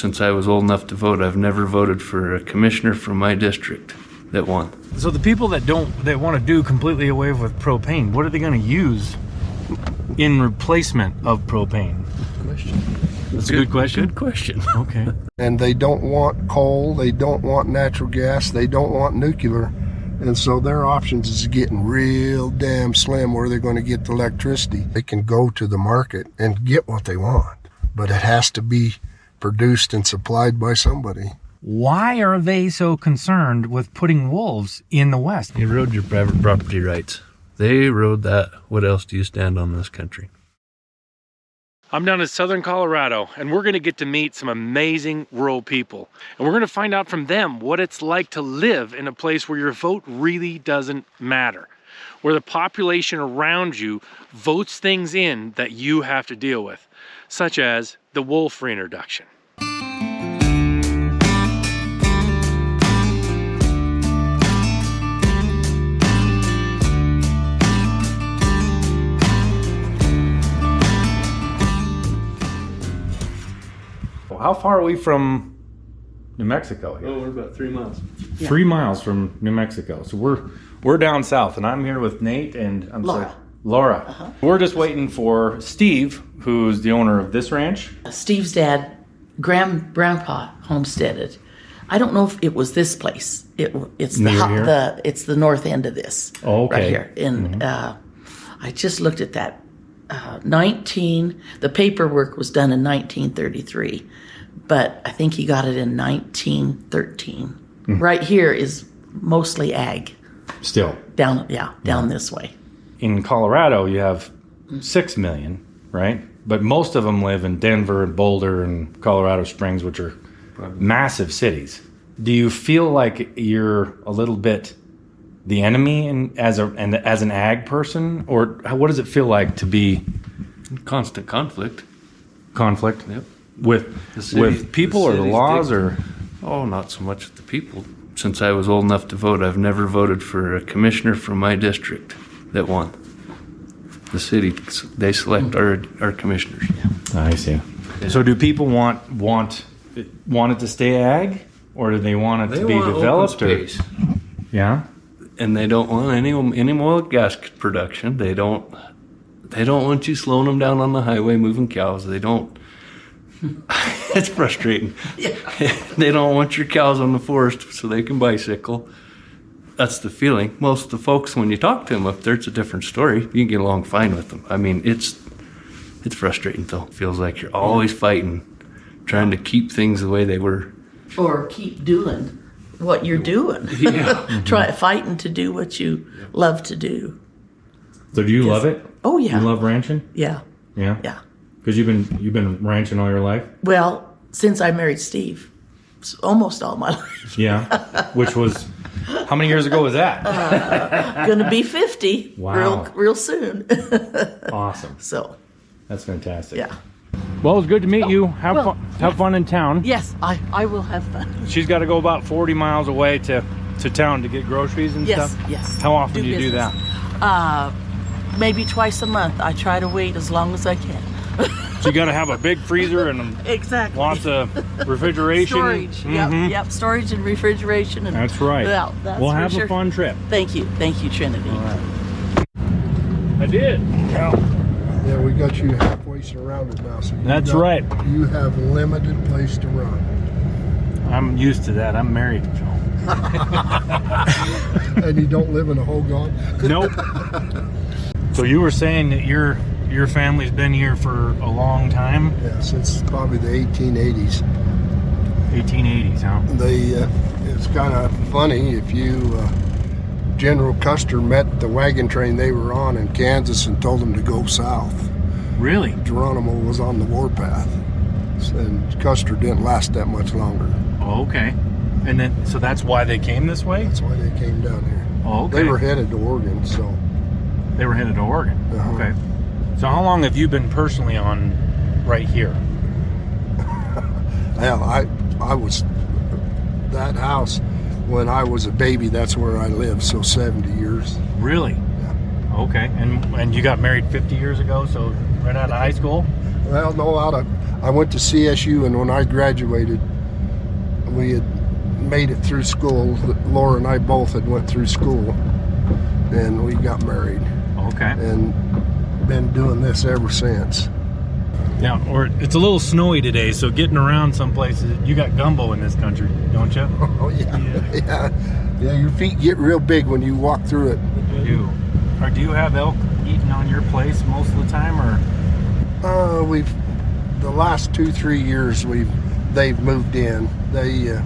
since I was old enough to vote, I've never voted for a commissioner from my district that won. So the people that want to do completely away with propane, what are they going to use in replacement of propane? Question. That's a good question. Good question. Okay. And they don't want coal, they don't want natural gas, they don't want nuclear. And so their options is getting real damn slim where they're going to get the electricity. They can go to the market and get what they want, but it has to be produced and supplied by somebody. Why are they so concerned with putting wolves in the West? You erode your private property rights. They erode that. What else do you stand on in this country? I'm down in southern Colorado, and we're going to get to meet some amazing rural people. And we're going to find out from them what it's like to live in a place where your vote really doesn't matter, where the population around you votes things in that you have to deal with, such as the wolf reintroduction. How far are we from New Mexico here? Oh, we're about 3 miles. 3 miles from New Mexico. So we're down south, and I'm here with Nate and Laura. We're just waiting for Steve, who's the owner of this ranch. Steve's dad, grandpa homesteaded. I don't know if it was this place. It's the north end of this. Oh, okay. Right here. And I just looked at that. The paperwork was done in 1933, but I think he got it in 1913. Right here is mostly ag. Still. Down this way. In Colorado, you have 6 million, right? But most of them live in Denver and Boulder and Colorado Springs, which are massive cities. Do you feel like you're a little bit the enemy as an ag person, or what does it feel like to be Constant conflict. Yep. With people or the laws or? Oh, not so much with the people. Since I was old enough to vote, I've never voted for a commissioner from my district that won. The city, they select our commissioners. I see. Yeah. So do people want it to stay ag, or do they want it to be developed? Open space. Yeah. And they don't want any oil and gas production. They don't want you slowing them down on the highway, moving cows. They don't. It's frustrating. Yeah. They don't want your cows on the forest so they can bicycle. That's the feeling. Most of the folks, when you talk to them up there, it's a different story. You can get along fine with them. I mean, it's frustrating though. It feels like you're always fighting, trying to keep things the way they were. Or keep doing what you're doing. Yeah. Fighting to do what you love to do. So do you love it? Oh yeah. You love ranching? Yeah. Yeah. Yeah. Because you've been ranching all your life? Well, since I married Steve, almost all my life. Yeah. Which was, how many years ago was that? Gonna be 50. Wow. Real soon. Awesome. So. That's fantastic. Yeah. Well, it was good to meet you. Have fun in town. Yes, I will have fun. She's got to go about 40 miles away to town to get groceries and stuff? Yes. How often do you do that? Maybe twice a month. I try to wait as long as I can. So you got to have a big freezer and exactly lots of refrigeration. Storage. Mm-hmm. Yep. Storage and refrigeration. And that's right. Well, that's we'll have a fun trip. Thank you, Trinity. All right. I did. Yeah, we got you halfway surrounded now, so that's right. You have limited place to run. I'm used to that. I'm married. And you don't live in a hogan? Nope. So you were saying that your family's been here for a long time? Yeah, since probably the 1880s. 1880s, huh? It's kind of funny if you, General Custer met the wagon train they were on in Kansas and told them to go south. Really? Geronimo was on the warpath, and Custer didn't last that much longer. Oh, okay. And then, so that's why they came this way? That's why they came down here. Oh, okay. They were headed to Oregon, so. They were headed to Oregon? Uh-huh. Okay. So how long have you been personally on right here? Hell, I was, that house, when I was a baby, that's where I lived, so 70 years. Really? Yeah. Okay. And you got married 50 years ago, so right out of high school? Well, no, I went to CSU, and when I graduated, we had made it through school. Laura and I both had went through school, and we got married, Okay. and been doing this ever since. Yeah, or it's a little snowy today, so getting around some places, you got gumbo in this country, don't you? Oh yeah. Yeah, your feet get real big when you walk through it. You do. Or do you have elk eating on your place most of the time, or? We've the last 2-3 years they've moved in. They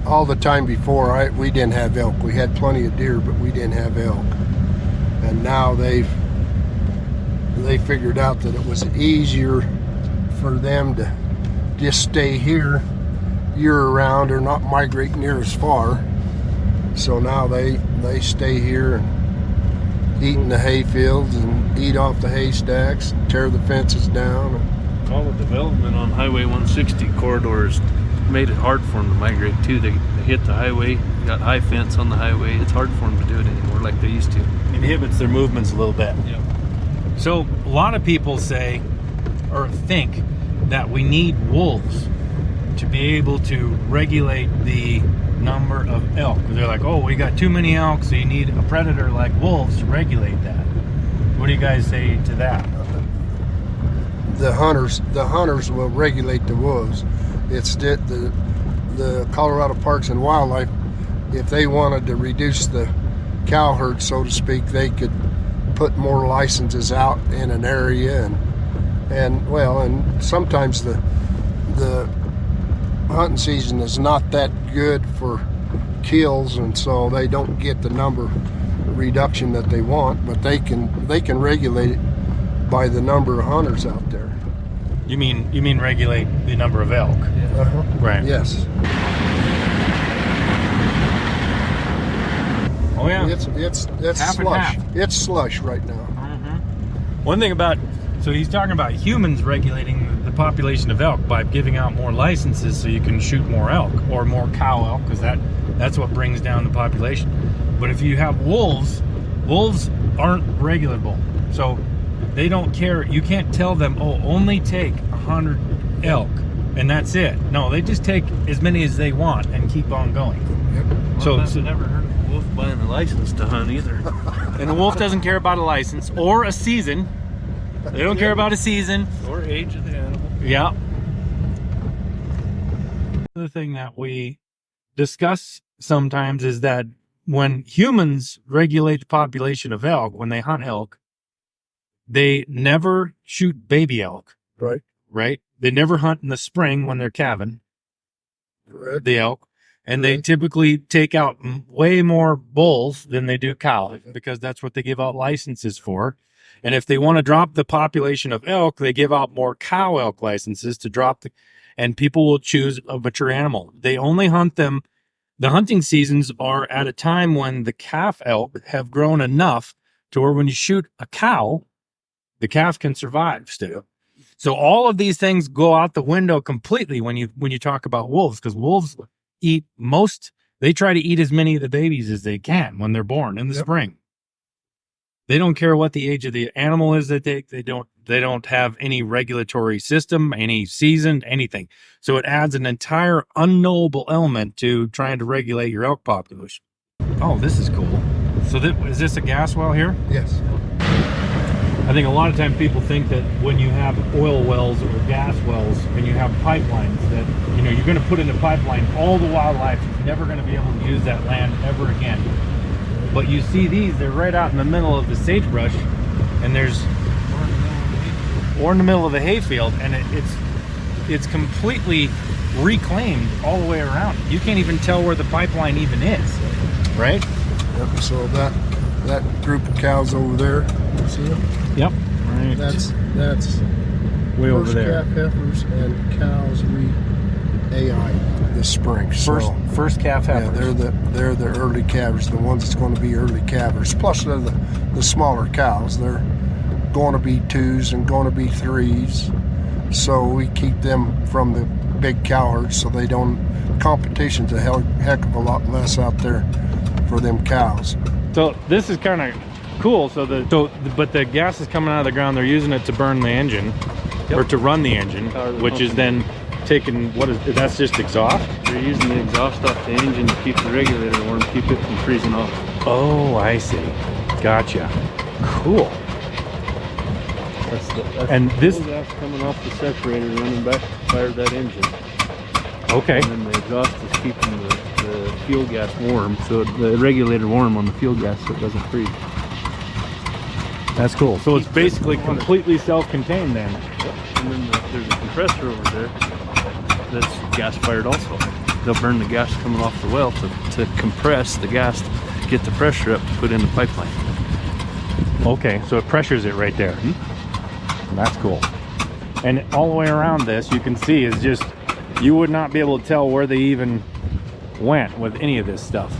all the time before we didn't have elk. We had plenty of deer, but we didn't have elk. And now they figured out that it was easier for them to just stay here year round or not migrate near as far. So now they stay here and eat in the hay fields and eat off the haystacks, tear the fences down. All the development on Highway 160 corridors made it hard for them to migrate too. They hit the highway, got high fence on the highway. It's hard for them to do it anymore like they used to. Inhibits their movements a little bit. Yep. So a lot of people say or think that we need wolves to be able to regulate the number of elk. They're like, oh, we got too many elk, so you need a predator like wolves to regulate that. What do you guys say to that? The hunters will regulate the wolves. It's the Colorado Parks and Wildlife, if they wanted to reduce the cow herd, so to speak, they could put more licenses out in an area, and sometimes the hunting season is not that good for kills, and so they don't get the number reduction that they want, but they can regulate it by the number of hunters out there. You mean regulate the number of elk? Uh-huh. Right. Yes. Oh yeah. It's Half and slush. half. It's slush right now. One thing about, so he's talking about humans regulating the population of elk by giving out more licenses so you can shoot more elk or more cow elk, because that's what brings down the population. But if you have wolves aren't regulable. So they don't care. You can't tell them, oh, only take 100 elk and that's it. No, they just take as many as they want and keep on going. Yep. So I've never heard of a wolf buying a license to hunt either. and a wolf doesn't care about a license or a season. They don't care about a season. Or age of the animal. Yeah. The thing that we discuss sometimes is that when humans regulate the population of elk, when they hunt elk, they never shoot baby elk. Right. Right? They never hunt in the spring when they're calving, Correct. the elk. And they typically take out way more bulls than they do cows, because that's what they give out licenses for. And if they want to drop the population of elk, they give out more cow elk licenses to drop and people will choose a mature animal. They only hunt them. The hunting seasons are at a time when the calf elk have grown enough to where when you shoot a cow, the calf can survive still. So all of these things go out the window completely when you talk about wolves, because wolves they try to eat as many of the babies as they can when they're born in the spring. They don't care what the age of the animal is they take. They don't have any regulatory system, any season, anything. So it adds an entire unknowable element to trying to regulate your elk population. Oh, this is cool. So is this a gas well here? Yes. I think a lot of times people think that when you have oil wells or gas wells and you have pipelines that, you're going to put in a pipeline, all the wildlife is never going to be able to use that land ever again. But you see they're right out in the middle of the sagebrush, and or in the middle of the hayfield, and it's completely reclaimed all the way around. You can't even tell where the pipeline even is, right? Yep. So that group of cows over there, you see them? Yep. Right. That's way over there. First calf heifers and cows we AI this spring. First calf heifers. Yeah, they're the early calvers, the ones that's going to be early calvers. Plus they're the smaller cows. They're going to be 2s and going to be 3s. So we keep them from the big cow herds, so they don't. Competition's a heck of a lot less out there for them cows. So this is kind of Cool. But the gas is coming out of the ground. They're using it to burn the engine, or to run the engine, Power the which is pump. then taking that's just exhaust. They're using the exhaust off the engine to keep the regulator warm, keep it from freezing off. Oh, I see. Gotcha. Cool. That's And the this- fuel gas coming off the separator running back to fire that engine. Okay. And then the exhaust is keeping the fuel gas warm, so the regulator warm on the fuel gas so it doesn't freeze. That's cool. So it's basically completely self-contained then. And then there's a compressor over there that's gas fired also. They'll burn the gas coming off the well to compress the gas, to get the pressure up to put in the pipeline. Okay, so it pressures it right there. That's cool. And all the way around this, you can see is just, you would not be able to tell where they even went with any of this stuff.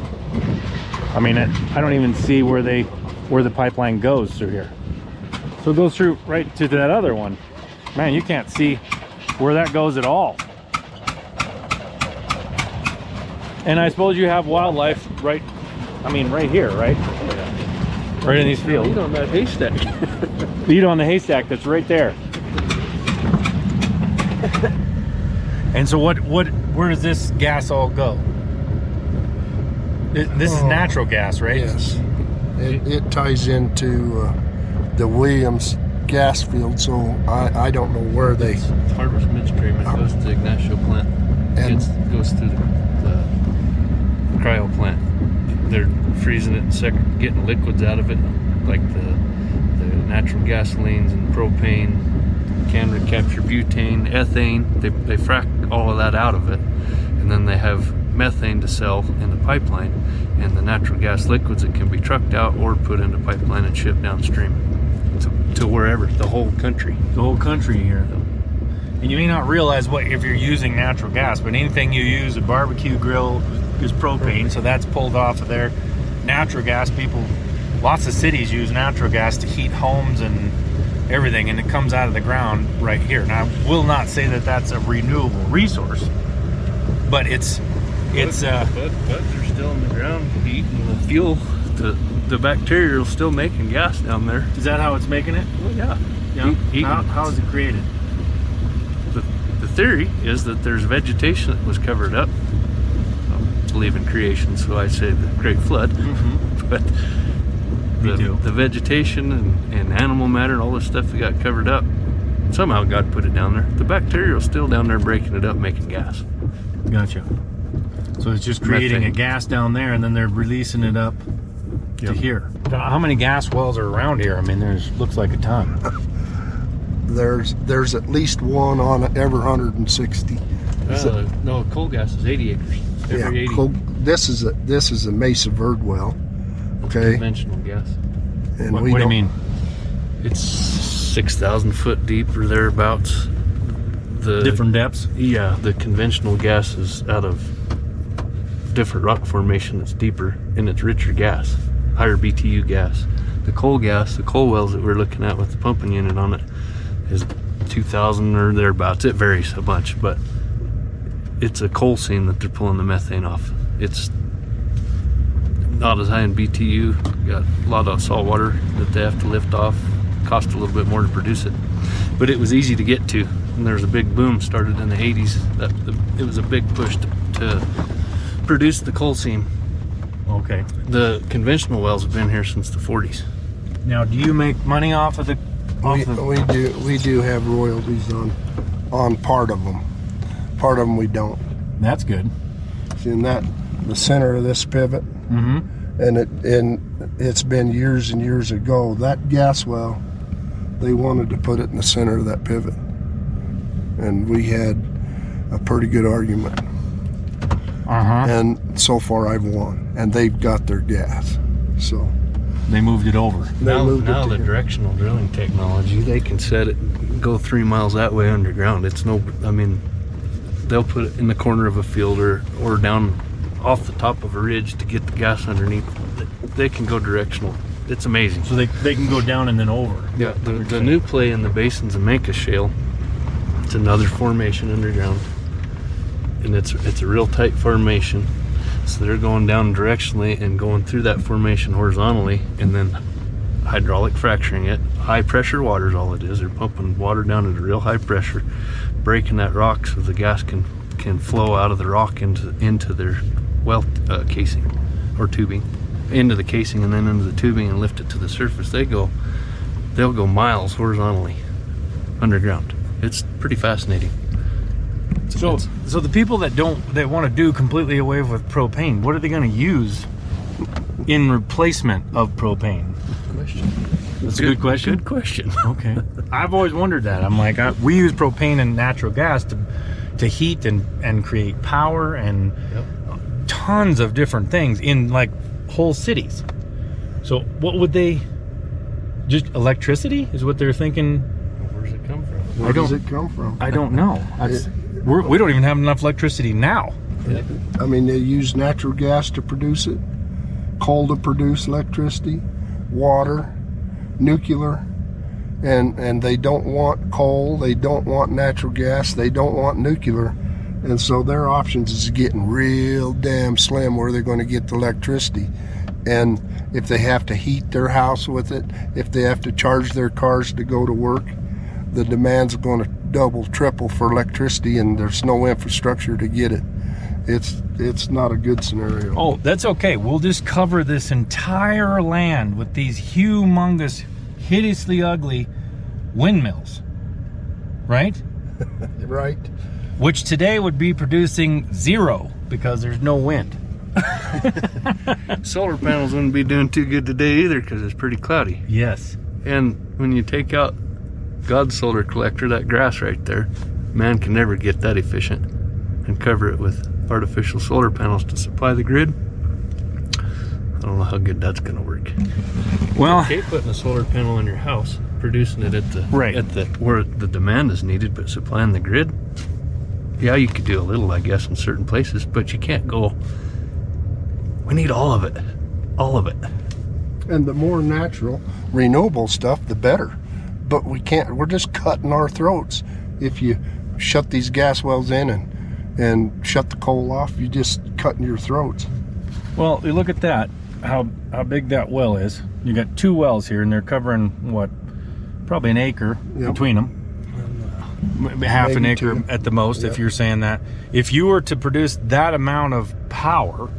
I mean, I don't even see where the pipeline goes through here. So it goes through right to that other one. Man, you can't see where that goes at all. And I suppose you have wildlife right here, right? Right in these fields. Eat on that haystack. Eat on the haystack that's right there. And so where does this gas all go? This is natural gas, right? Yes. It ties into the Williams gas field, so I don't know where they. It's Harvest Midstream. It goes to the Ignacio plant. And- It goes through the cryo plant. They're freezing it and getting liquids out of it, like the natural gasolines and propane, can recapture butane, ethane. They frack all of that out of it, and then they have methane to sell in the pipeline, and the natural gas liquids that can be trucked out or put into pipeline and shipped downstream to wherever, the whole country. The whole country here. And you may not realize what if you're using natural gas, but anything you use, a barbecue grill is propane, so that's pulled off of there. Natural gas, lots of cities use natural gas to heat homes and everything, and it comes out of the ground right here. Now, I will not say that that's a renewable resource, but it's But they're still in the ground heating the fuel. The bacteria are still making gas down there. is that how it's making it? Well, yeah. Yeah. Heating. How is it created? The theory is that there's vegetation that was covered up. I believe in creation, so I say the Great Flood. But Me too. the vegetation and animal matter and all this stuff that got covered up, somehow God put it down there. The bacteria is still down there breaking it up, making gas. Gotcha. So it's just creating Methane. a gas down there, and then they're releasing it up to here. How many gas wells are around here? I mean, looks like a ton. There's at least one on every 160. No, coal gas is 80 acres. Every 80. This is a Mesa Verde well. Okay, Conventional gas. and What we do you don't- mean? It's 6,000 foot deep or thereabouts. The Different depths? Yeah, the conventional gas is out of different rock formation that's deeper and it's richer gas, higher BTU gas. The coal wells that we're looking at with the pumping unit on it is 2,000 or thereabouts. It varies a bunch, but it's a coal seam that they're pulling the methane off. It's not as high in BTU. Got a lot of salt water that they have to lift off. Cost a little bit more to produce it, but it was easy to get to. And there's a big boom started in the 80s. It was a big push to produce the coal seam. Okay. The conventional wells have been here since the 40s. Now, do you make money off of the? We do have royalties on part of them. Part of them we don't. That's good. See, in the center of this pivot, and it's been years and years ago. That gas well, they wanted to put it in the center of that pivot, and we had a pretty good argument. And so far, I've won, and they've got their gas. So They moved it over. they moved now it the to directional drilling technology, they can set it, go 3 miles that way underground. They'll put it in the corner of a field or down off the top of a ridge to get the gas underneath. They can go directional. It's amazing. So they can go down and then over. Yeah, the new play in the basin's a Manka Shale. It's another formation underground, and it's a real tight formation. So they're going down directionally and going through that formation horizontally, and then hydraulic fracturing it. High pressure water is all it is. They're pumping water down at a real high pressure, breaking that rock so the gas can flow out of the rock into their well casing or tubing, into the casing and then into the tubing and lift it to the surface. They'll go miles horizontally underground. It's pretty fascinating. So the people that want to do completely away with propane, what are they going to use in replacement of propane? Question. That's a good question. Good question. Okay. I've always wondered that. I'm like, we use propane and natural gas to heat and create power and tons of different things in like whole cities. So what would they, just electricity is what they're thinking? Where's it come from? Where does it come from? I don't know. We don't even have enough electricity now. I mean, they use natural gas to produce it, coal to produce electricity, water, nuclear, and they don't want coal, they don't want natural gas, they don't want nuclear. And so their options is getting real damn slim where they're going to get the electricity. And if they have to heat their house with it, if they have to charge their cars to go to work, the demand's going to double, triple for electricity, and there's no infrastructure to get it. It's not a good scenario. Oh, that's okay. We'll just cover this entire land with these humongous, hideously ugly windmills, right? Right. Which today would be producing 0 because there's no wind. Solar panels wouldn't be doing too good today either because it's pretty cloudy. Yes. And when you take out God's solar collector, that grass right there, man can never get that efficient, and cover it with artificial solar panels to supply the grid. I don't know how good that's going to work. Well, Okay, putting a solar panel on your house, producing it at the where the demand is needed, but supplying the grid. Yeah, you could do a little, I guess, in certain places, but you can't go. We need all of it, all of it. And the more natural, renewable stuff, the better. But we can't. We're just cutting our throats. If you shut these gas wells in and shut the coal off, you're just cutting your throats. well, you look at that, how big that well is. You got 2 wells here, and they're covering what, probably an acre between them. Half an Maybe acre 2. at the most, if you're saying that. If you were to produce that amount of power,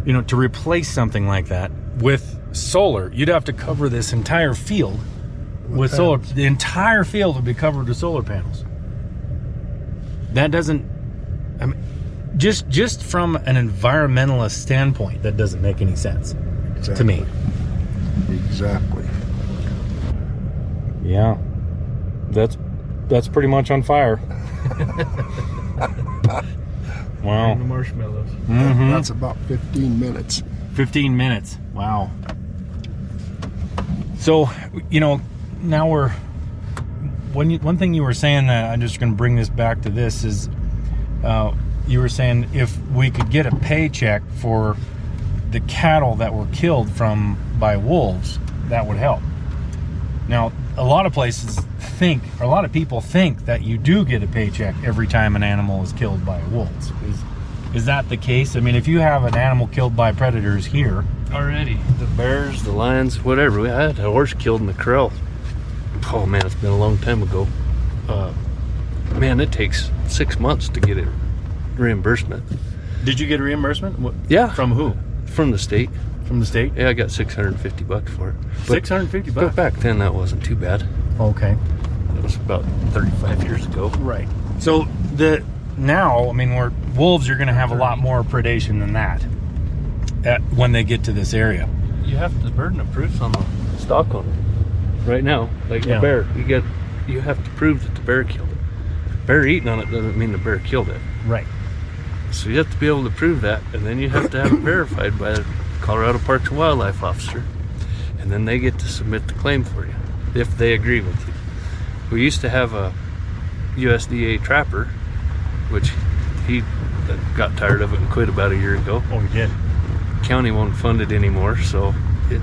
to replace something like that with solar, you'd have to cover this entire field with solar. The entire field would be covered with solar panels. That doesn't, I mean, just from an environmentalist standpoint, that doesn't make any sense to me. Exactly. Yeah, that's pretty much on fire. Wow. The marshmallows. Mm-hmm. That's about 15 minutes. 15 minutes. Wow. So, now one thing you were saying, I'm just going to bring this back to this, is you were saying if we could get a paycheck for the cattle that were killed by wolves, that would help. Now, a lot of people think that you do get a paycheck every time an animal is killed by wolves. Is that the case? I mean, if you have an animal killed by predators here Already. The bears, the lions, whatever. I had a horse killed in the corral. Oh man, it's been a long time ago. Man, it takes 6 months to get it reimbursement. Did you get a reimbursement? Yeah. From who? From the state. From the state? Yeah, I got $650 for it. But, $650. but back then that wasn't too bad. Okay. That was about 35 years ago. Right. So now, I mean, wolves are going to have a lot more predation than that when they get to this area. You have the burden of proofs on the stock owner. Right now, like Yeah. the bear, you have to prove that the bear killed it. Bear eating on it doesn't mean the bear killed it. Right. So you have to be able to prove that, and then you have to have it verified by the Colorado Parks and Wildlife Officer, and then they get to submit the claim for you if they agree with you. We used to have a USDA trapper, which he got tired of it and quit about a year ago. Oh, he did. County won't fund it anymore, so we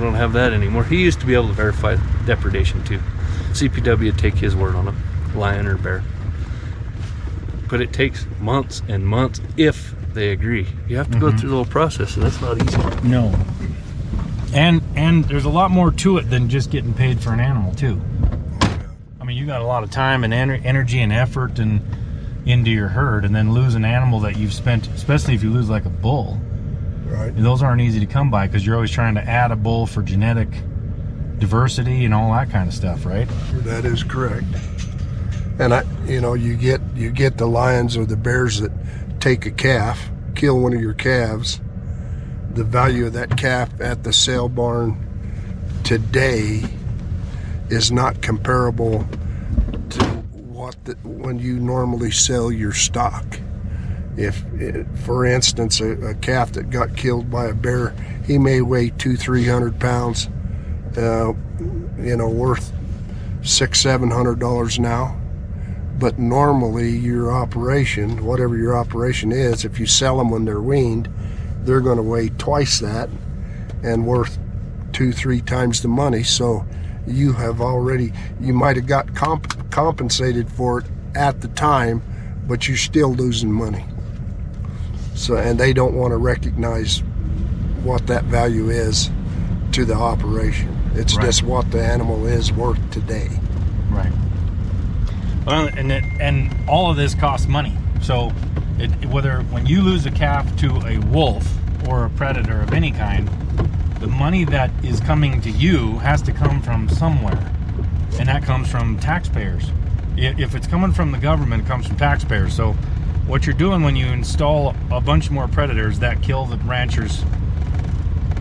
don't have that anymore. He used to be able to verify depredation too. CPW would take his word on it, lion or bear. But it takes months and months if they agree. You have to go through the whole process, and that's not easy. No. And there's a lot more to it than just getting paid for an animal too. I mean, you got a lot of time and energy and effort and into your herd, and then lose an animal that you've spent, especially if you lose like a bull. Right. Those aren't easy to come by because you're always trying to add a bull for genetic diversity and all that kind of stuff, right? That is correct. And you get the lions or the bears that take a calf, kill one of your calves. The value of that calf at the sale barn today is not comparable to when you normally sell your stock. If, for instance, a calf that got killed by a bear, he may weigh 200-300 pounds, worth $600-700 now. But normally your operation, whatever your operation is, if you sell them when they're weaned, they're going to weigh twice that and worth 2-3 times the money. So you might have got compensated for it at the time, but you're still losing money. So, and they don't want to recognize what that value is to the operation. It's right. just what the animal is worth today. Right. Well, and all of this costs money. So whether when you lose a calf to a wolf or a predator of any kind, the money that is coming to you has to come from somewhere, and that comes from taxpayers. If it's coming from the government, it comes from taxpayers. So what you're doing when you install a bunch more predators that kill the ranchers'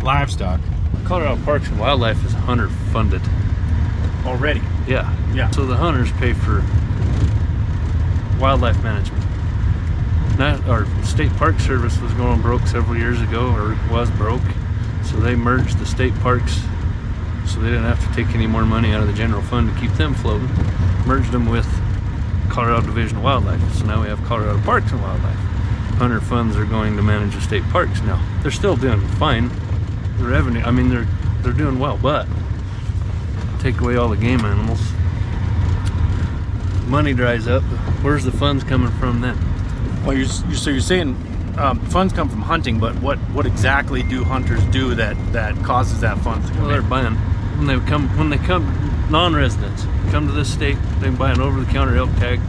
livestock. Colorado Parks and Wildlife is hunter funded. Already. Yeah. So the hunters pay for wildlife management. Our state park service was going broke several years ago, or was broke. So they merged the state parks so they didn't have to take any more money out of the general fund to keep them floating. Merged them with Colorado Division of Wildlife. So now we have Colorado Parks and Wildlife. Hunter funds are going to manage the state parks now. They're still doing fine. The revenue, I mean, they're doing well, but take away all the game animals, money dries up. Where's the funds coming from then? Well, you're saying funds come from hunting, but what exactly do hunters do that causes that funds to come Well, they're in? buying when they come non-residents come to this state, they can buy an over-the-counter elk tag,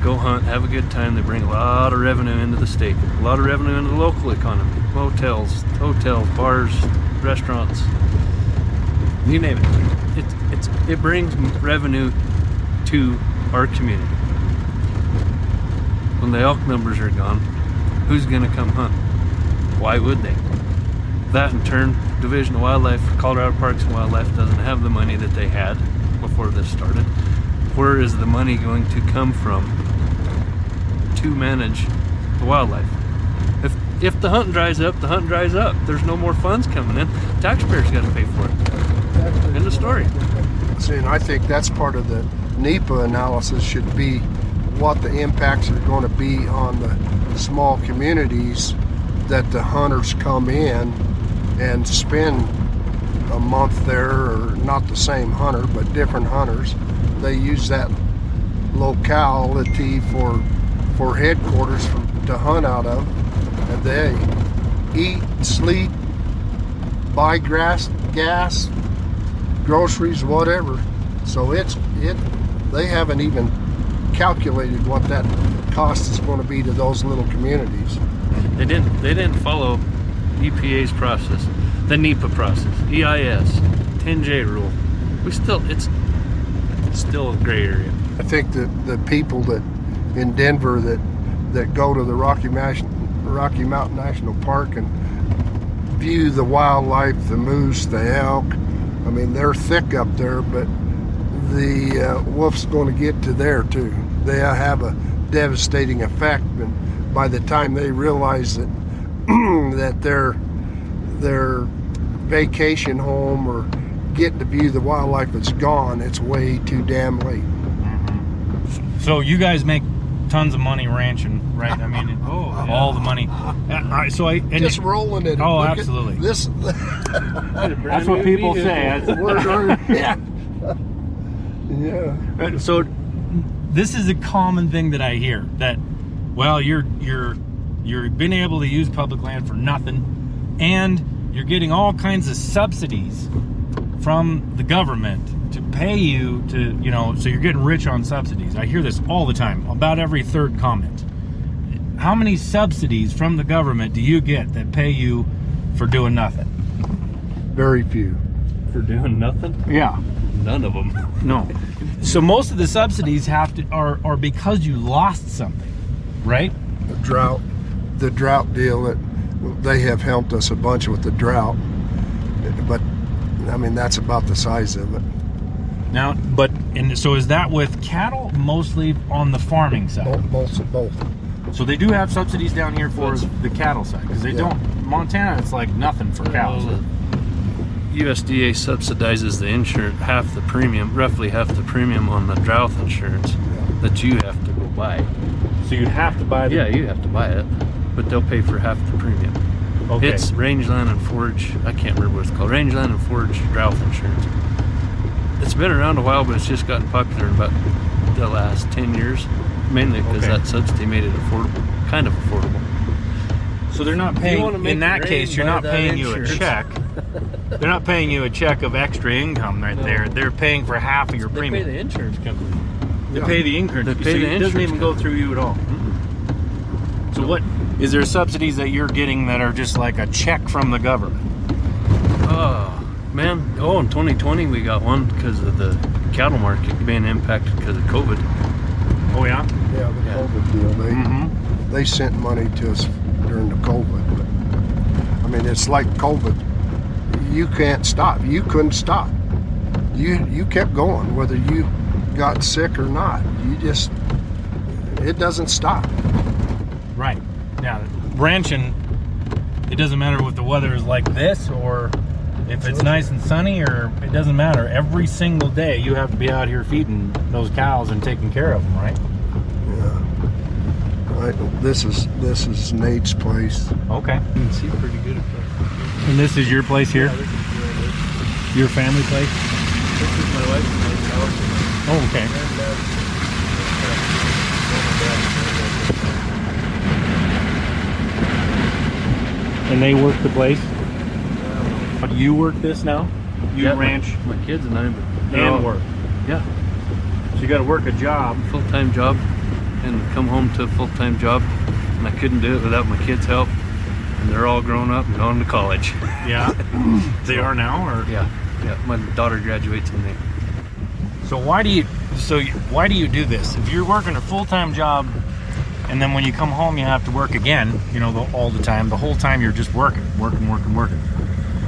go hunt, have a good time. They bring a lot of revenue into the state, a lot of revenue into the local economy, motels, hotels, bars, restaurants, you name it. It brings revenue to our community. When the elk numbers are gone, who's going to come hunt? Why would they? That in turn, Division of Wildlife, Colorado Parks and Wildlife doesn't have the money that they had before this started. Where is the money going to come from to manage the wildlife? If the hunt dries up, the hunt dries up. There's no more funds coming in. Taxpayers got to pay for it. End of story. See, and I think that's part of the NEPA analysis should be what the impacts are going to be on the small communities that the hunters come in and spend a month there, or not the same hunter, but different hunters. They use that locality for headquarters to hunt out of, and they eat, sleep, buy gas, groceries, whatever. So they haven't even calculated what that cost is going to be to those little communities. They didn't follow EPA's process, the NEPA process, EIS, 10J rule. It's still a gray area. I think that the people that in Denver that go to the Rocky Mountain National Park and view the wildlife, the moose, the elk, I mean, they're thick up there, but the wolf's going to get to there too. They have a devastating effect, and by the time they realize that that their vacation home or getting to view the wildlife is gone, it's way too damn late. So you guys make tons of money ranching, right? I mean, all the money. Just rolling it. Oh, absolutely. This. That's what people say. Yeah. Yeah. So this is a common thing that I hear, that, well, you're being able to use public land for nothing, and You're getting all kinds of subsidies from the government to pay you to, you know, so you're getting rich on subsidies. I hear this all the time, about every third comment. How many subsidies from the government do you get that pay you for doing nothing? Very few. For doing nothing? Yeah. None of them. No. So most of the subsidies are because you lost something, right? The drought deal, that they have helped us a bunch with the drought, but I mean that's about the size of it. Now, and so is that with cattle, mostly on the farming side? Both. So they do have subsidies down here for the cattle side, because they don't. Montana, it's like nothing for cows. USDA subsidizes the insurance, roughly half the premium on the drought insurance that you have to go buy. So you'd have to buy the... Yeah, you have to buy it, but they'll pay for half the premium. Okay. It's Rangeland and Forage, I can't remember what it's called, Rangeland and Forage drought insurance. It's been around a while, but it's just gotten popular in about the last 10 years, mainly because that subsidy made it affordable, kind of affordable. So they're not paying, in that case, you're not paying you a check. They're not paying you a check of extra income right there. They're paying for half of your premium. They pay the insurance company. They pay the insurance. They pay the It doesn't even go through you at all. So what, is there subsidies that you're getting that are just like a check from the government? Oh, man. Oh, in 2020 we got one because of the cattle market being impacted because of COVID. Oh, yeah? Yeah, the COVID deal. They sent money to us during the COVID. But, I mean, it's like COVID. You can't stop. You couldn't stop. You kept going, whether you got sick or not. It doesn't stop. Right. Now, ranching, it doesn't matter what the weather is like this, or if it's nice and sunny, or it doesn't matter. Every single day you have to be out here feeding those cows and taking care of them, right? Yeah. Right. This is Nate's place. Okay. You can see pretty good at that. And this is your place here? Yeah, this is where I live. Your family place? This is my wife's house. Oh, okay. And they work the place? Do you work this now? You ranch my kids and I. and work? Yeah, So you got to work a job. full-time job, and come home to a full-time job, and I couldn't do it without my kids' help. And they're all grown up and going to college. Yeah. They are now, or? Yeah. My daughter graduates in May. So why do you do this? If you're working a full-time job, and then when you come home you have to work again, you know, all the time, the whole time you're just working.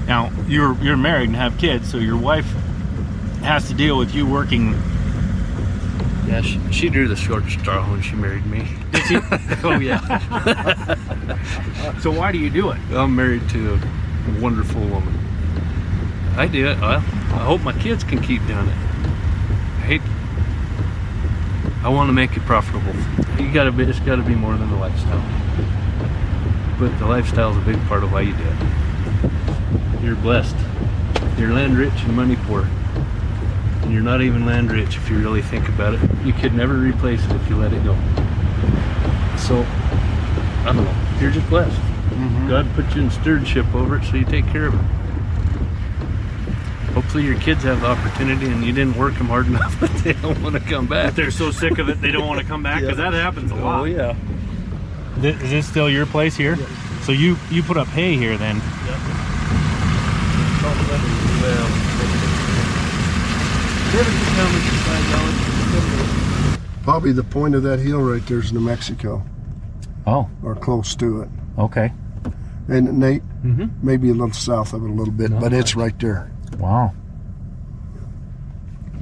Now you're married and have kids, so your wife has to deal with you working. Yeah, she drew the short straw when she married me. Did she? Oh yeah. So why do you do it? I'm married to a wonderful woman. I do it. I hope my kids can keep doing it. I want to make it profitable. It's got to be more than the lifestyle. But the lifestyle is a big part of why you do it. You're blessed. You're land rich and money poor. And you're not even land rich if you really think about it. You could never replace it if you let it go. So, I don't know. You're just blessed. God put you in stewardship over it, so you take care of it. Hopefully your kids have the opportunity and you didn't work them hard enough that they don't want to come back. They're so sick of it they don't want to come back, because that happens a lot. Oh yeah. Is this still your place here? Yeah. So you put up hay here then? Probably the point of that hill right there is New Mexico, Oh, or close to it. okay. And Nate, maybe a little south of it a little bit, but it's right there. Wow.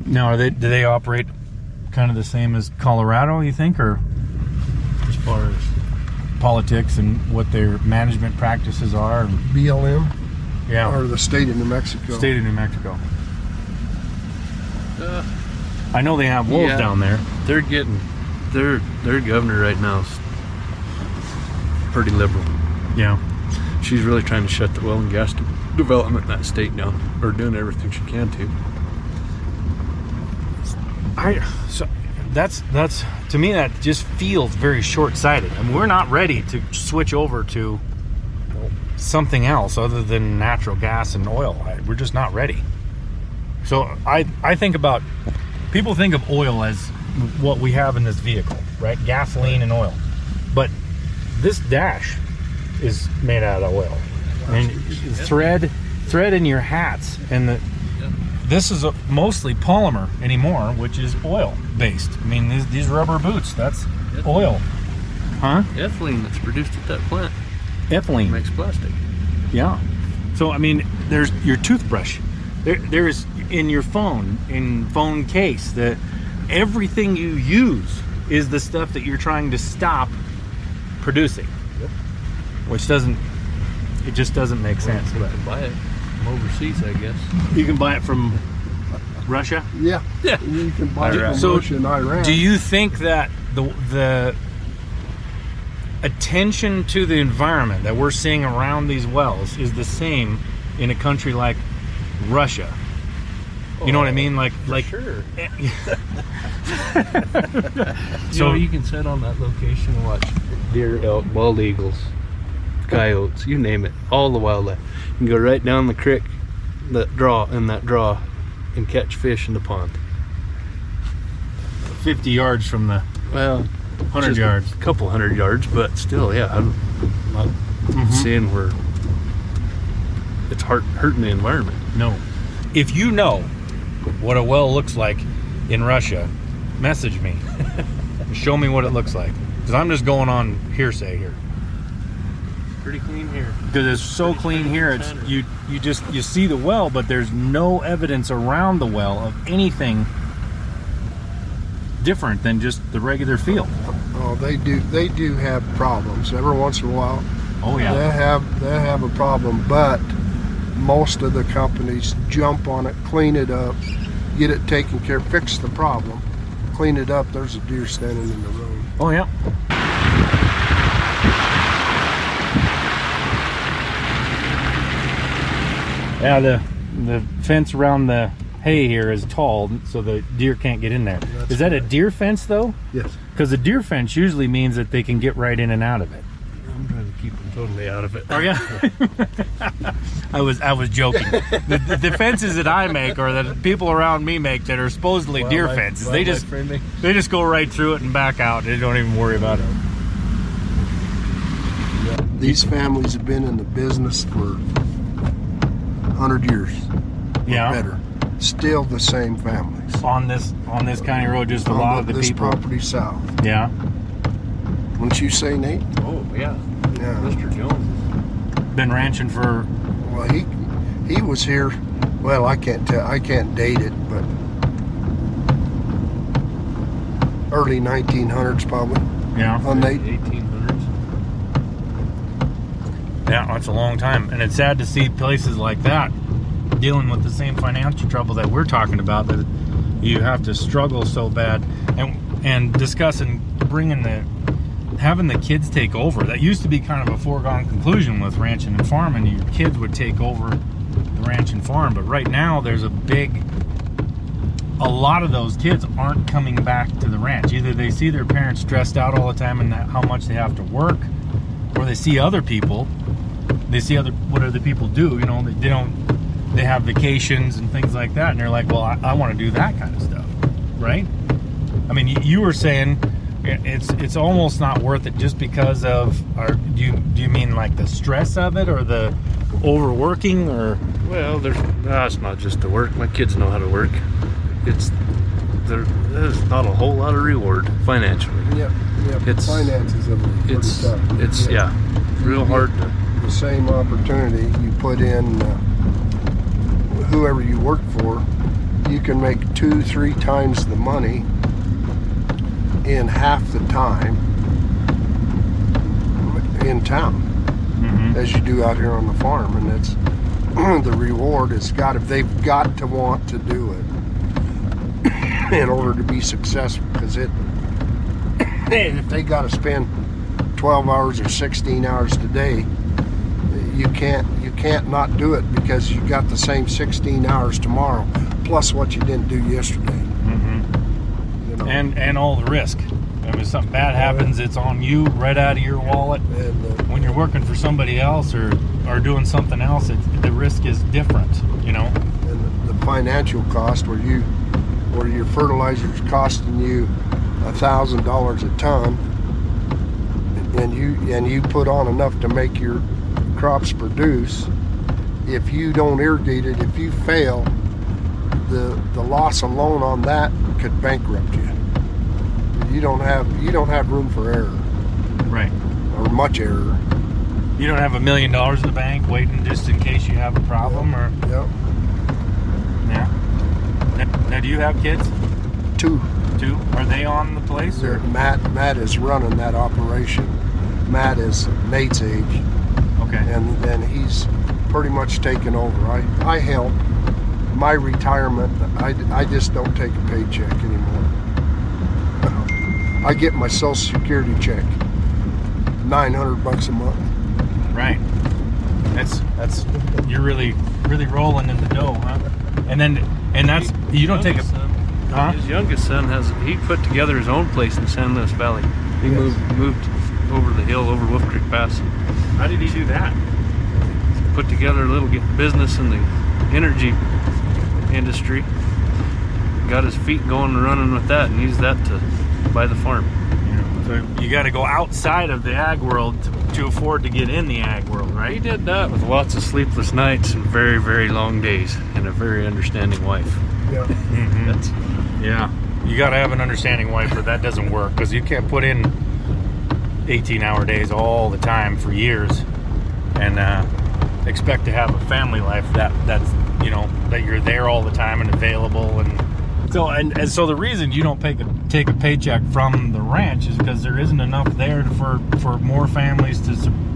Now, do they operate kind of the same as Colorado, you think, or as far as politics and what their management practices are? BLM, Yeah, or the state of New Mexico. state of New Mexico. I know they have wolves down there. They're getting their governor right now is pretty liberal. Yeah. She's really trying to shut the oil and gas development in that state down, or doing everything she can to. So that's to me, that just feels very short-sighted. I mean, we're not ready to switch over to something else other than natural gas and oil. We're just not ready. So I think about, people think of oil as what we have in this vehicle, right? Gasoline and oil. But this dash is made out of oil. And thread in your hats, and this is mostly polymer anymore, which is oil based. I mean, these rubber boots, that's oil. Huh? Ethylene that's produced at that plant Ethylene. makes plastic. Yeah. So I mean, there's your toothbrush. There's in your phone case, that everything you use is the stuff that you're trying to stop producing. Yep. Which just doesn't make sense. You can buy it from overseas, I guess. You can buy it from Russia. Yeah. Yeah. You can buy it from So, Russia and Iran. do you think that the attention to the environment that we're seeing around these wells is the same in a country like Russia? You know what I mean? Like Sure. So you can sit on that location and watch deer, elk, bald eagles, coyotes, you name it, all the wildlife. You can go right down the creek, that draw, and catch fish in the pond. 50 yards from the Well, 100 just yards. a couple 100 yards, but still, yeah, I'm not seeing where it's hurting the environment. No. If you know what a well looks like in Russia, message me. Show me what it looks like. Because I'm just going on hearsay here. Pretty clean here. Because it's so clean here, it's you see the well, but there's no evidence around the well of anything different than just the regular field. Oh, they do have problems every once in a while. Oh yeah. They have a problem, but most of the companies jump on it, clean it up, get it taken care of, fix the problem, clean it up. There's a deer standing in the road. Oh yeah. Yeah, the fence around the hay here is tall, so the deer can't get in there. Is that a deer fence though? Yes. Because a deer fence usually means that they can get right in and out of it. I'm trying to keep them totally out of it. Oh yeah. I was joking. The fences that I make, or that people around me make, that are supposedly deer fences, they just go right through it and back out. They don't even worry about it. These families have been in the business for 100 years. Yeah. Better. Still the same families. On this county road, just a lot of the this people. property south. Yeah. Wouldn't you say, Nate? Oh, yeah. Yeah. Mr. Jones. Been ranching for. Well, he was here. Well, I can't date it, but early 1900s probably. Yeah. On Nate. 1800s. Yeah, that's a long time, and it's sad to see places like that dealing with the same financial trouble that we're talking about, that you have to struggle so bad, and discussing having the kids take over. That used to be kind of a foregone conclusion with ranching and farming. Your kids would take over the ranch and farm, but right now there's a lot of those kids aren't coming back to the ranch. Either they see their parents stressed out all the time and how much they have to work, or they see other people. They see what other people do. You know, they have vacations and things like that, and they're like, well, I want to do that kind of stuff, right? I mean, you were saying it's almost not worth it just because of do you mean like the stress of it, or the overworking, or? Well, it's not just the work. My kids know how to work. There's not a whole lot of reward financially. Yep. It's- Finances are pretty tough. It's real hard to. The same opportunity you put in, whoever you work for, you can make 2-3 times the money in half the time in town as you do out here on the farm, and it's the reward they've got to want to do it in order to be successful, because if they got to spend 12 hours or 16 hours today, you can't not do it, because you got the same 16 hours tomorrow plus what you didn't do yesterday. You know? And all the risk. And if something bad happens, it's on you, right out of your wallet. And When you're working for somebody else or doing something else, the risk is different, you know? and the financial cost where your fertilizer's costing you $1,000 a ton, and you put on enough to make your crops produce. If you don't irrigate it, if you fail, the loss alone on that could bankrupt you. You don't have room for error, Right. or much error. You don't have $1 million in the bank waiting just in case you have a problem or... Yep. Yeah. Now, do you have kids? Two. Are they on the place? Or? Matt is running that operation. Matt is Nate's age, Okay. and he's pretty much taken over. I help. My retirement, I just don't take a paycheck anymore. I get my Social Security check, $900 a month. Right. That's you're really rolling in the dough, huh? And that's you don't take a huh? His youngest son he put together his own place in San Luis Valley. He Yes. moved over the hill over Wolf Creek Pass. How did he do that? Put together a little business in the energy industry. Got his feet going and running with that, and used that to buy the farm. So you got to go outside of the ag world to afford to get in the ag world, He right? did that with lots of sleepless nights and very, very long days, and a very understanding wife. Yeah. Mm-hmm. That's Yeah, you got to have an understanding wife, or that doesn't work because you can't put in 18-hour days all the time for years and expect to have a family life that's that you're there all the time and available. And so the reason you don't take a paycheck from the ranch is because there isn't enough there for more families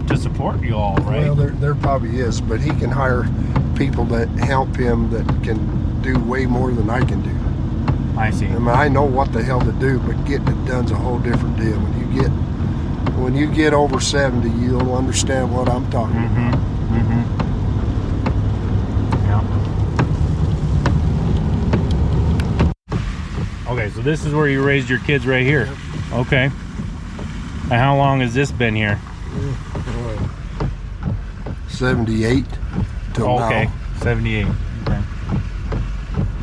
to support you all, right? Well, there probably is, but he can hire people that help him that can do way more than I can do. I see. I mean, I know what the hell to do, but getting it done's a whole different deal. When you get over 70, you'll understand what I'm talking about. Yeah. Okay, so this is where you raised your kids right here. Yep. Okay. And how long has this been here? 78 till Okay, now. 78. Okay.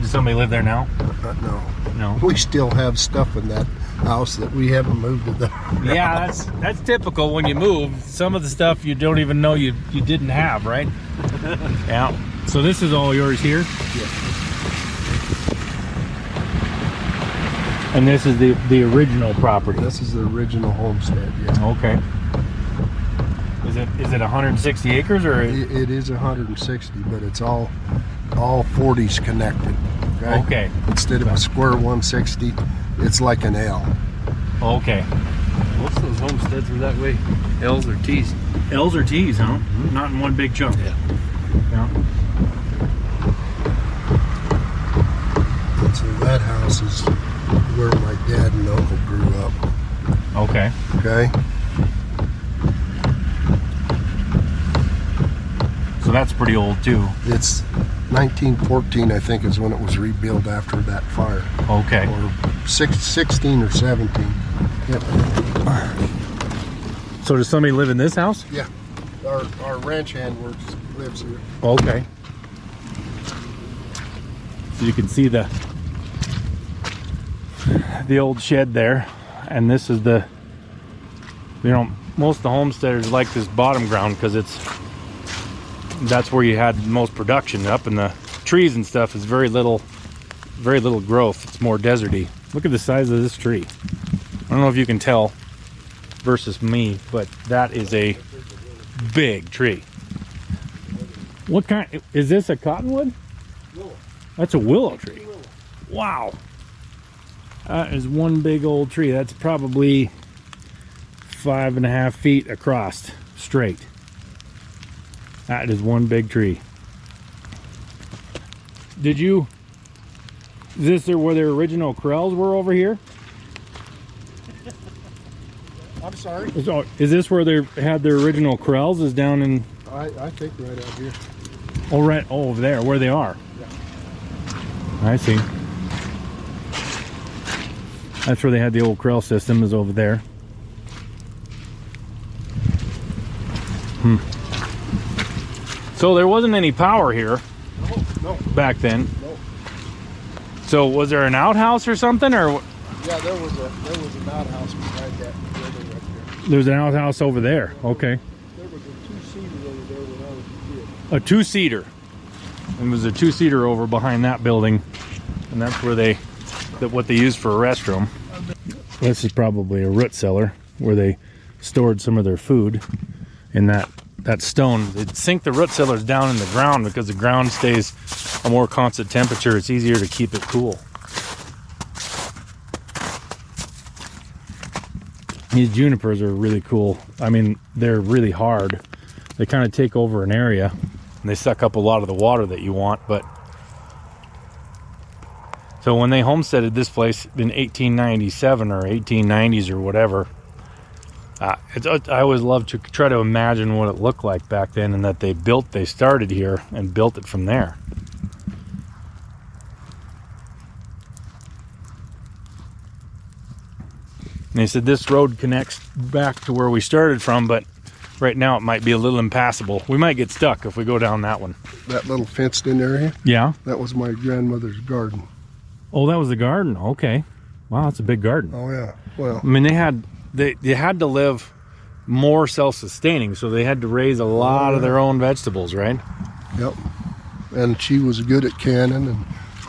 Does somebody live there now? No. No. We still have stuff in that house that we haven't moved to the. Yeah, that's typical when you move. Some of the stuff you don't even know you didn't have, right? Yeah. So this is all yours here? Yeah. And this is the original property. This is the original homestead, yeah. Okay. Is it 160 acres or? It is 160, but it's all 40s connected. Okay. Instead of a square 160, it's like an L. Okay. most of those homesteads were that way. L's or T's. L's or T's, huh? Not in one big chunk. Yeah. Yeah. And so that house is where my dad and uncle grew up. Okay. Okay. So that's pretty old too. It's 1914, I think, is when it was rebuilt after that fire. Okay. Or 16 or 17. Yep. So does somebody live in this house? Yeah. Our ranch hand lives here. Okay. So you can see the old shed there, and this is the, most of the homesteaders like this bottom ground because that's where you had most production. Up in the trees and stuff is very little growth. It's more deserty. Look at the size of this tree. I don't know if you can tell versus me, but that is a big tree. What kind is this? A cottonwood? Willow. That's a willow tree. Wow. That is one big old tree. That's probably 5.5 feet across, straight. That is one big tree. Is this where their original corrals were over here? I'm sorry. Is this where they had their original corrals? Is down in, I think right out here. over there, where they are. Yeah. I see. That's where they had the old Krell system, is over there. So there wasn't any power here No. back then. No. So was there an outhouse or something, or Yeah, there was an outhouse behind that building right there. there's an outhouse over there? Okay, There was a two-seater over there when I was a kid. a two-seater. It was a two-seater over behind that building, and that's where what they used for a restroom. This is probably a root cellar where they stored some of their food. In that stone, they'd sink the root cellars down in the ground because the ground stays a more constant temperature. It's easier to keep it cool. These junipers are really cool. I mean, they're really hard. They kind of take over an area and they suck up a lot of the water that you want. But so when they homesteaded this place in 1897 or 1890s or whatever, I always love to try to imagine what it looked like back then, and that they started here and built it from there. And they said this road connects back to where we started from, but right now it might be a little impassable. We might get stuck if we go down that one. That little fenced-in area, Yeah. that was my grandmother's garden. Oh, that was the garden. Okay. Wow, that's a big garden. Oh yeah. Well, I mean, they had to live more self-sustaining, so they had to raise a lot of their own vegetables, right? yep. And she was good at canning, and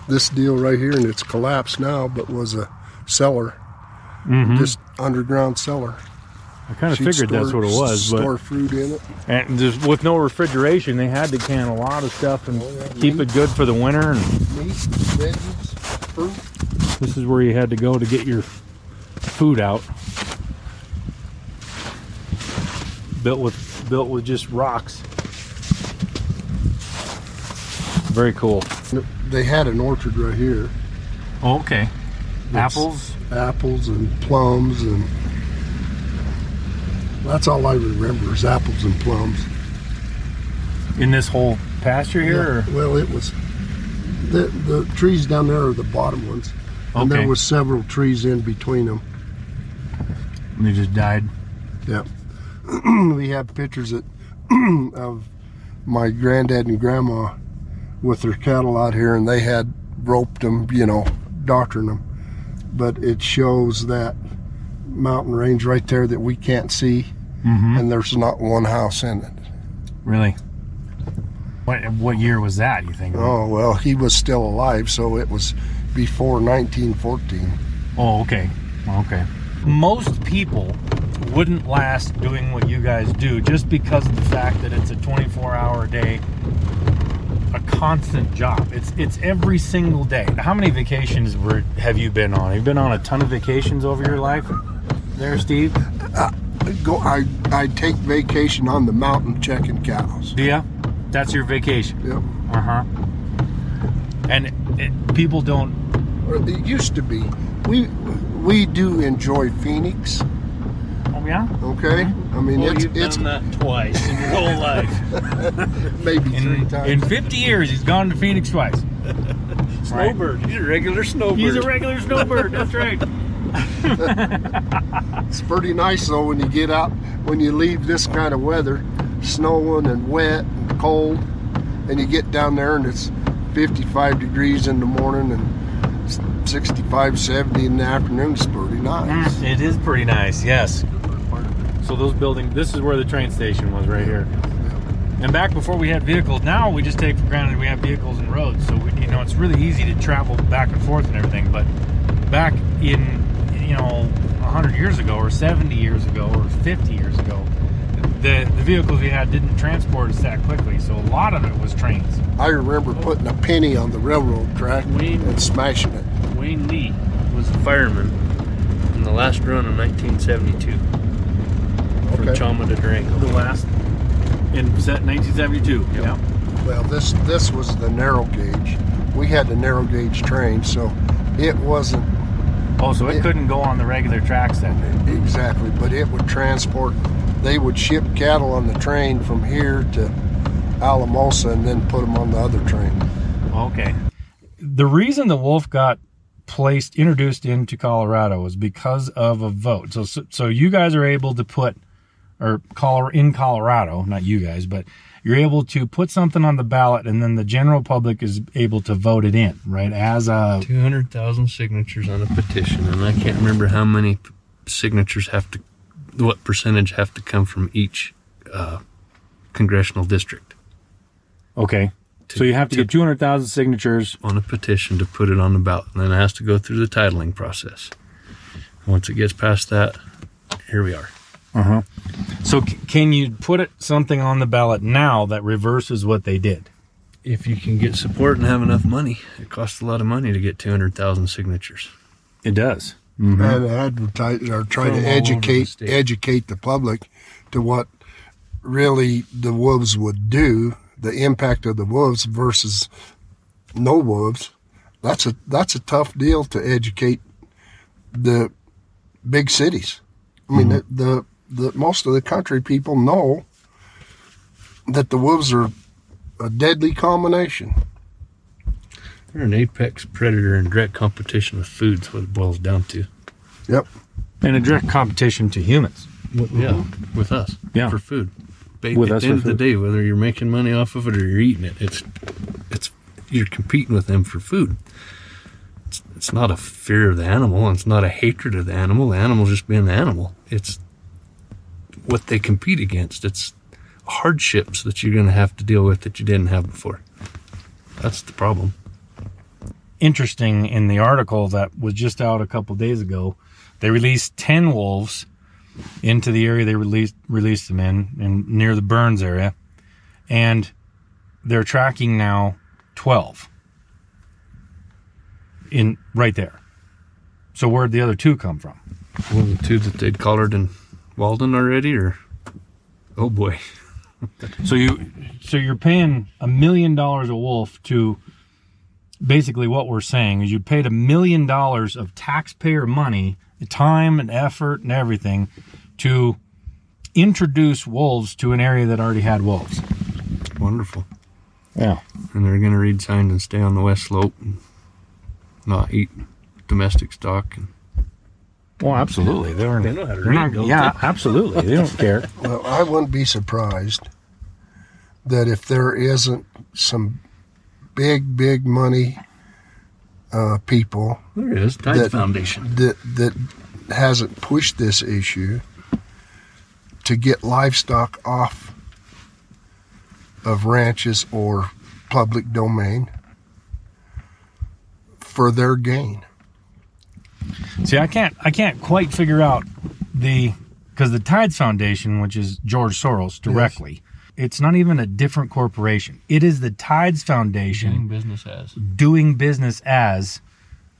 this deal right here, and it's collapsed now, but was a cellar, just underground cellar. I kind of She'd figured that's what it was, store fruit in it. and just with no refrigeration, they had to can a lot of stuff and keep it good for the winter. And Meat, veggies, fruit. this is where you had to go to get your food out. Built with just rocks. Very cool. They had an orchard right here. Oh, okay. Yes. Apples and plums, and that's all I remember is apples and plums. In this whole pasture here? Yeah, well, it was the trees down there are the bottom ones, and Okay. there was several trees in between them. And they just died. Yeah. We have pictures of my granddad and grandma with their cattle out here, and they had roped them, doctoring them. But it shows that mountain range right there that we can't see, and there's not one house in it. Really? What year was that, you think? Oh, well, he was still alive, so it was before 1914. Oh, okay. Okay. Most people wouldn't last doing what you guys do just because of the fact that it's a 24-hour day, a constant job. It's every single day. How many vacations have you been on? Have you been on a ton of vacations over your life there, Steve? I take vacation on the mountain checking cows. Do ya? That's your vacation? Yep. Uh-huh. And people don't... Or it used to be. We do enjoy Phoenix. Oh, yeah? Okay, I mean Well, it's you've done that twice in your whole life. maybe 3 times. In 50 years, he's gone to Phoenix twice. Snowbird. He's a regular snowbird. He's a regular snowbird, that's right. It's pretty nice though when you get out, when you leave this kind of weather, snowing and wet and cold, and you get down there and it's 55 degrees in the morning and 65, 70 in the afternoon. It's pretty nice. It is pretty nice, yes. So those buildings, this is where the train station was right here. And back before we had vehicles, now we just take for granted we have vehicles and roads. So, it's really easy to travel back and forth and everything. But back in, 100 years ago or 70 years ago or 50 years ago, the vehicles we had didn't transport us that quickly. So a lot of it was trains. I remember putting a penny on the railroad track and smashing it. Wayne Lee was the fireman in the last run of 1972 from Okay. Chama to Durango. The last, in 1972. Yep. Yeah. Well, this was the narrow gauge. We had the narrow gauge train, so it wasn't Oh, so it couldn't go on the regular tracks then? exactly, but it would transport. They would ship cattle on the train from here to Alamosa and then put them on the other train. Okay. The reason the wolf got introduced into Colorado was because of a vote. So you guys are able to put, in Colorado, not you guys, but you're able to put something on the ballot, and then the general public is able to vote it in, right? As a 200,000 signatures on a petition, and I can't remember how many signatures what percentage have to come from each congressional district. Okay. So you have to get 200,000 signatures on a petition to put it on the ballot, and then it has to go through the titling process. Once it gets past that, here we are. Uh-huh. So can you put something on the ballot now that reverses what they did? If you can get support and have enough money. It costs a lot of money to get 200,000 signatures. It does. And advertise or try to educate the public to what really the wolves would do, the impact of the wolves versus no wolves. That's a tough deal to educate the big cities. I mean, the most of the country people know that the wolves are a deadly combination. They're an apex predator in direct competition with food, is what it boils down to. Yep. And a direct competition to humans. Yeah, with us. Yeah. For food. With at us the end for of the day, whether you're making money off of it or you're eating it, it's you're competing with them for food. It's not a fear of the animal, and it's not a hatred of the animal. The animal's just being the animal. It's what they compete against. It's hardships that you're going to have to deal with that you didn't have before. That's the problem. Interesting, in the article that was just out a couple days ago, they released 10 wolves into the area they released them in near the Burns area, and they're tracking now 12 in right there. So where'd the other 2 come from? Well, the 2 that they'd collared in Walden already, or oh boy. So you're paying $1 million a wolf to, basically what we're saying is you paid $1 million of taxpayer money, time and effort and everything, to introduce wolves to an area that already had wolves. Wonderful. Yeah. And they're going to read signs and stay on the west slope and not eat domestic stock. Well, absolutely. They know how to read, not, don't yeah, they? absolutely. They don't care. Well, I wouldn't be surprised that if there isn't some big money people There is. Tides Foundation. that hasn't pushed this issue to get livestock off of ranches or public domain for their gain. See, I can't quite figure out because the Tides Foundation, which is George Soros directly, it's not even a different corporation. It is the Tides Foundation doing business as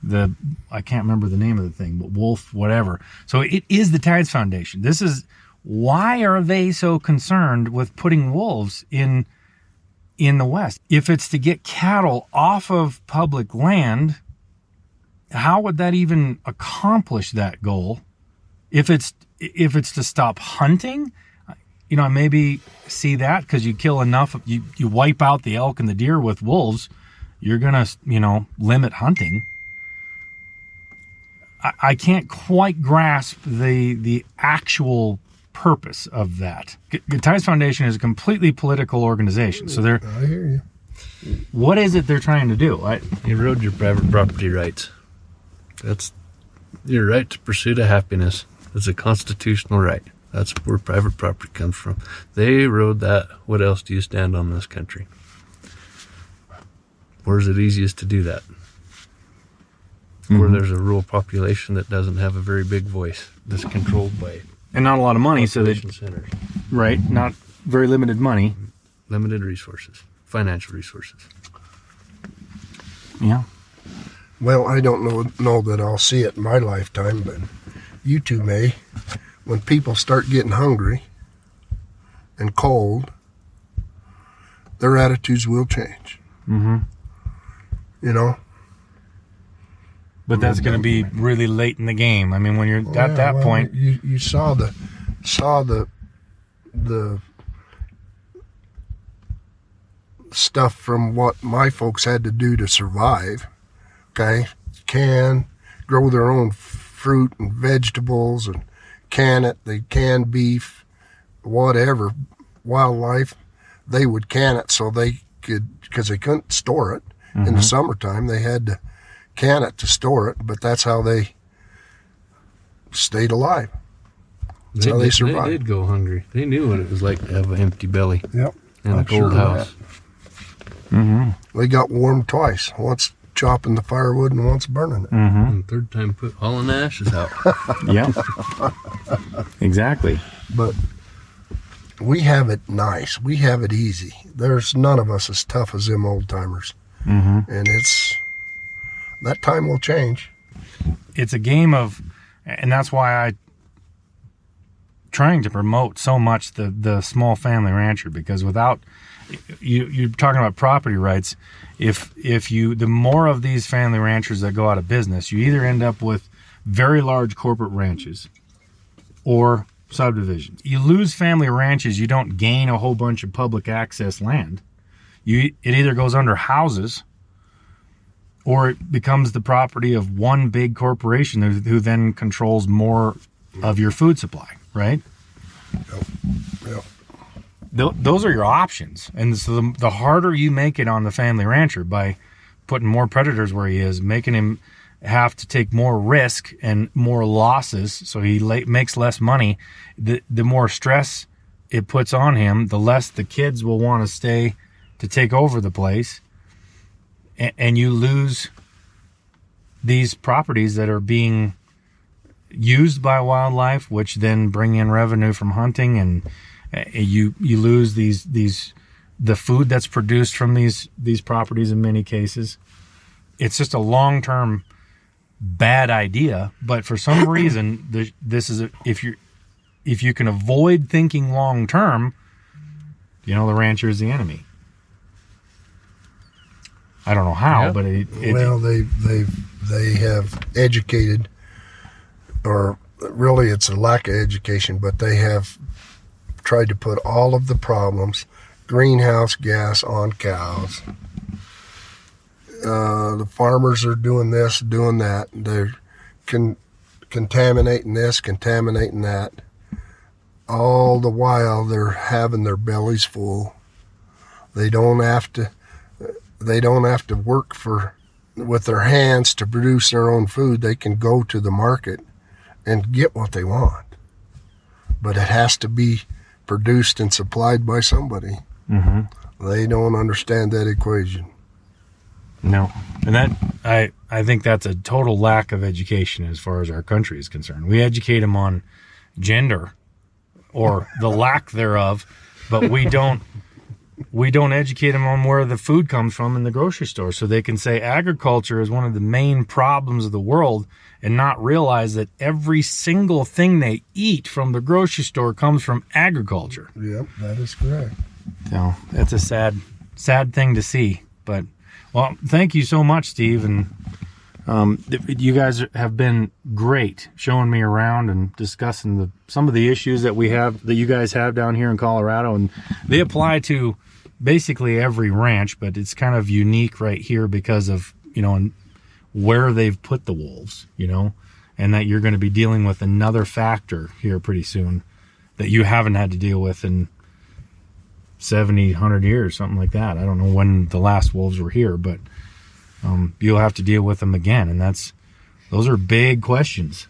the, I can't remember the name of the thing, but Wolf, whatever. So it is the Tides Foundation. This is, why are they so concerned with putting wolves in the West? If it's to get cattle off of public land, how would that even accomplish that goal? If it's to stop hunting, I maybe see that, because you kill enough, you wipe out the elk and the deer with wolves, you're gonna, limit hunting. I can't quite grasp the actual purpose of that. The Tides Foundation is a completely political organization, so they're. I hear you. What is it they're trying to do? Erode your private property rights. That's your right to pursuit of happiness. It's a constitutional right. That's where private property comes from. They erode that. What else do you stand on in this country? Where's it easiest to do that? Where there's a rural population that doesn't have a very big voice, that's controlled by and not a lot of money, so they centers. Right, not very limited money. Limited resources, financial resources. Yeah. Well, I don't know that I'll see it in my lifetime, but you two may. When people start getting hungry and cold, their attitudes will change. Mm-hmm. But that's going to be really late in the game. I mean, when you're at that point, you saw the stuff from what my folks had to do to survive. Okay, can grow their own fruit and vegetables and can it. They can beef, whatever, wildlife. They would can it so they could, because they couldn't store it. In the summertime, they had to can it to store it, but that's how they stayed alive. That's how they survived. They did go hungry. They knew what it was like to have an empty belly Yep. and a cold house. They got warm twice, once chopping the firewood and once burning it. And third time put hauling the ashes out. Yeah. Exactly. But we have it nice. We have it easy. There's none of us as tough as them old timers. And that time will change. It's a game of, and that's why I trying to promote so much the small family rancher, because without you're talking about property rights, if you, the more of these family ranchers that go out of business, you either end up with very large corporate ranches or subdivisions. You lose family ranches, you don't gain a whole bunch of public access land. It either goes under houses or it becomes the property of one big corporation who then controls more of your food supply, right? Yep. Those are your options. And so the harder you make it on the family rancher by putting more predators where he is, making him have to take more risk and more losses so he makes less money, the more stress it puts on him, the less the kids will want to stay to take over the place. And you lose these properties that are being used by wildlife, which then bring in revenue from hunting, and you lose the food that's produced from these properties in many cases. It's just a long-term bad idea, but for some reason this is if you can avoid thinking long-term, the rancher is the enemy. I don't know how, but well, they have educated, or really it's a lack of education, but they have tried to put all of the problems, greenhouse gas on cows. The farmers are doing this, doing that. They're contaminating this, contaminating that. All the while they're having their bellies full. They don't have to work with their hands to produce their own food. They can go to the market and get what they want. But it has to be produced and supplied by somebody. They don't understand that equation. No. And that I think that's a total lack of education as far as our country is concerned. We educate them on gender or the lack thereof, but we don't educate them on where the food comes from in the grocery store, so they can say agriculture is one of the main problems of the world and not realize that every single thing they eat from the grocery store comes from agriculture. Yep, that is correct. So that's a sad thing to see. But, well, thank you so much, Steve. And you guys have been great showing me around and discussing some of the issues that you guys have down here in Colorado. And they apply to basically every ranch, but it's kind of unique right here because of, where they've put the wolves, and that you're going to be dealing with another factor here pretty soon that you haven't had to deal with in 70, 100 years, something like that. I don't know when the last wolves were here, but you'll have to deal with them again. And those are big questions.